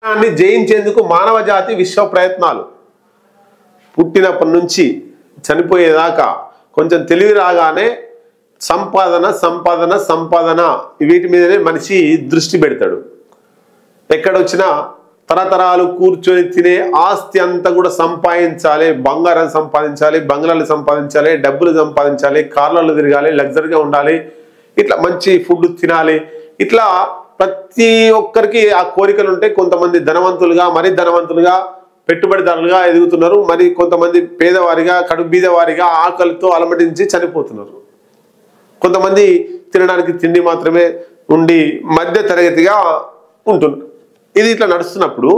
మరణాన్ని జయించేందుకు మానవ జాతి విశ్వ ప్రయత్నాలు. పుట్టినప్పటి నుంచి చనిపోయేదాకా కొంచెం తెలివి రాగానే సంపాదన సంపాదన సంపాదన వీటి మీదనే మనిషి దృష్టి పెడతాడు. ఎక్కడొచ్చినా తరతరాలు కూర్చొని తినే ఆస్తి అంతా కూడా సంపాదించాలి, బంగారం సంపాదించాలి, బంగ్లాలు సంపాదించాలి, డబ్బులు సంపాదించాలి, కార్లలో తిరగాలి, లగ్జరీగా ఉండాలి, ఇట్లా మంచి ఫుడ్ తినాలి. ఇట్లా ప్రతి ఒక్కరికి ఆ కోరికలు ఉంటాయి. కొంతమంది ధనవంతులుగా, మరీ ధనవంతులుగా, పెట్టుబడిదారులుగా ఎదుగుతున్నారు. మరి కొంతమంది పేదవారిగా, కడుపు బీదవారిగా ఆకలితో అలమటించి చనిపోతున్నారు. కొంతమంది తినడానికి తిండి మాత్రమే ఉండి మధ్య తరగతిగా ఉంటున్నారు. ఇది ఇట్లా నడుస్తున్నప్పుడు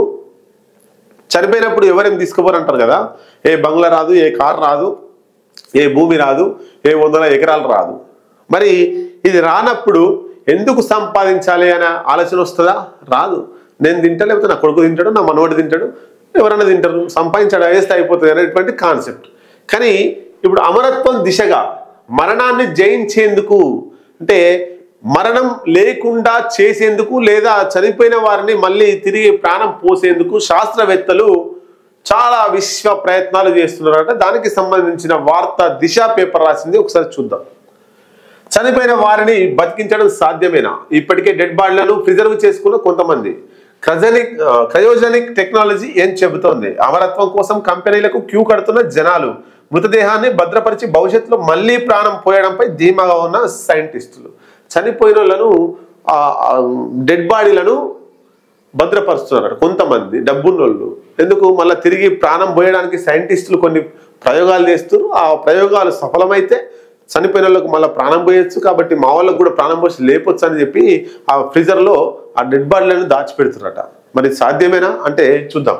చనిపోయినప్పుడు ఎవరేం తీసుకుపోరు అంటారు కదా. ఏ బంగ్లా రాదు, ఏ కార్ రాదు, ఏ భూమి రాదు, ఏ 100 ఎకరాలు రాదు. మరి ఇది రానప్పుడు ఎందుకు సంపాదించాలి అనే ఆలోచన వస్తుందా? రాదు. నేను తింటా, లేకపోతే నా కొడుకు తింటాడు, నా మనవడు తింటాడు, ఎవరైనా తింటారు, సంపాదించడం వేస్తే అయిపోతుంది అనేటువంటి కాన్సెప్ట్. కానీ ఇప్పుడు అమరత్వం దిశగా మరణాన్ని జయించేందుకు, అంటే మరణం లేకుండా చేసేందుకు లేదా చనిపోయిన వారిని మళ్ళీ తిరిగి ప్రాణం పోసేందుకు శాస్త్రవేత్తలు చాలా విశ్వ ప్రయత్నాలు చేస్తున్నారట. దానికి సంబంధించిన వార్త దిశ పేపర్ రాసింది, ఒకసారి చూద్దాం. చనిపోయిన వారిని బతికించడం సాధ్యమేనా? ఇప్పటికే డెడ్ బాడీలను ప్రిజర్వ్ చేసుకున్న కొంతమంది. క్రయోజనిక్ టెక్నాలజీ ఏం చెబుతోంది? అమరత్వం కోసం కంపెనీలకు క్యూ కడుతున్న జనాలు, మృతదేహాన్ని భద్రపరిచి భవిష్యత్తులో మళ్ళీ ప్రాణం పోయడంపై ధీమాగా ఉన్న సైంటిస్టులు. చనిపోయిన వాళ్ళను, డెడ్ బాడీలను భద్రపరుస్తున్నారు కొంతమంది డబ్బున్నోళ్ళు. ఎందుకు? మళ్ళీ తిరిగి ప్రాణం పోయడానికి సైంటిస్టులు కొన్ని ప్రయోగాలు చేస్తారు. ఆ ప్రయోగాలు సఫలమైతే చనిపోయిన వాళ్ళకు మళ్ళీ ప్రాణం పోయొచ్చు. కాబట్టి మా వాళ్ళకు కూడా ప్రాణం పోసి లేపొచ్చు అని చెప్పి ఆ ఫ్రీజర్లో ఆ డెడ్ బాడీలను దాచిపెడుతున్నారట. మరి సాధ్యమేనా అంటే చూద్దాం.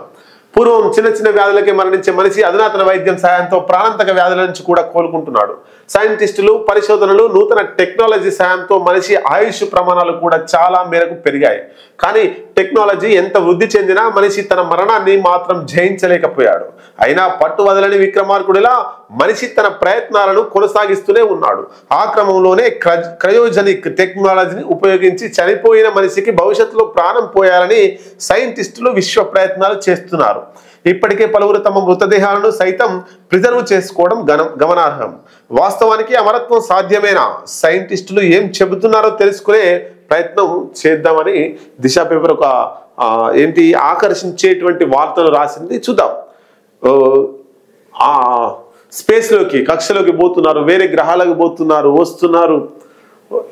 పూర్వం చిన్న చిన్న వ్యాధులకే మరణించే మనిషి అధునాతన వైద్యం సాయంతో ప్రాణాంతక వ్యాధుల నుంచి కూడా కోలుకుంటున్నాడు. సైంటిస్టులు, పరిశోధనలు, నూతన టెక్నాలజీ సాయంతో మనిషి ఆయుష్ ప్రమాణాలు కూడా చాలా మేరకు పెరిగాయి. కానీ టెక్నాలజీ ఎంత వృద్ధి చెందినా మనిషి తన మరణాన్ని మాత్రం జయించలేకపోయాడు. అయినా పట్టు వదలని విక్రమార్కుడిలా మనిషి తన ప్రయత్నాలను కొనసాగిస్తూనే ఉన్నాడు. ఆ క్రమంలోనే క్రయోజనిక్ టెక్నాలజీని ఉపయోగించి చనిపోయిన మనిషికి భవిష్యత్తులో ప్రాణం పోయాలని సైంటిస్టులు విశ్వ ప్రయత్నాలు చేస్తున్నారు. ఇప్పటికే పలువురు తమ మృతదేహాలను సైతం ప్రిజర్వ్ చేసుకోవడం గమనార్హం. వాస్తవానికి అమరత్వం సాధ్యమేనా? సైంటిస్టులు ఏం చెబుతున్నారో తెలుసుకునే ప్రయత్నం చేద్దామని దిశ పేపర్ ఒక ఆకర్షించేటువంటి వార్తలు రాసింది. చూద్దాం. స్పేస్లోకి, కక్షలోకి పోతున్నారు, వేరే గ్రహాలకు పోతున్నారు, వస్తున్నారు.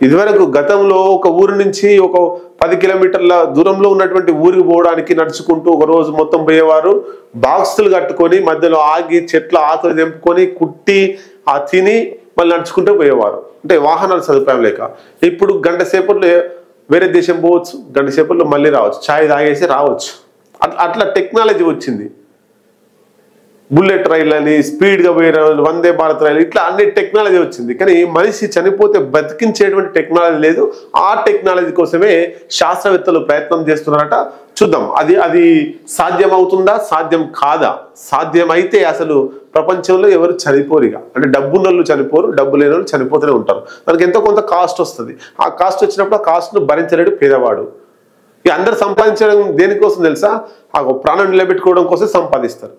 ఇదివరకు గతంలో ఒక ఊరి నుంచి ఒక 10 కిలోమీటర్ల దూరంలో ఉన్నటువంటి ఊరికి పోవడానికి నడుచుకుంటూ ఒక రోజు మొత్తం పోయేవారు. బాక్సులు కట్టుకొని మధ్యలో ఆగి చెట్ల ఆకులు తెంపుకొని కుట్టి తిని మళ్ళీ నడుచుకుంటూ పోయేవారు. అంటే వాహనాల సదుపాయం లేక. ఇప్పుడు గంట సేపట్లో వేరే దేశం పోవచ్చు, గంట సేపట్లో మళ్ళీ రావచ్చు, ఛాయ్ తాగేసి రావచ్చు. అట్లా టెక్నాలజీ వచ్చింది. బుల్లెట్ రైలు అని, స్పీడ్గా పోయే రైలు, వందే భారత్ రైలు, ఇట్లా అన్ని టెక్నాలజీ వచ్చింది. కానీ మనిషి చనిపోతే బతికించేటువంటి టెక్నాలజీ లేదు. ఆ టెక్నాలజీ కోసమే శాస్త్రవేత్తలు ప్రయత్నం చేస్తున్నారట. చూద్దాం అది సాధ్యం అవుతుందా, సాధ్యం కాదా? సాధ్యమైతే అసలు ప్రపంచంలో ఎవరు చనిపోరుగా. అంటే డబ్బున్నోళ్ళు చనిపోరు, డబ్బు లేని వాళ్ళు చనిపోతూనే ఉంటారు. దానికి ఎంతో కొంత కాస్ట్ వస్తుంది. ఆ కాస్ట్ వచ్చినప్పుడు ఆ కాస్ట్ను భరించలేడు పేదవాడు. ఇక అందరు సంపాదించడం దేనికోసం తెలుసా? ఆ ప్రాణం నిలబెట్టుకోవడం కోసం సంపాదిస్తారు.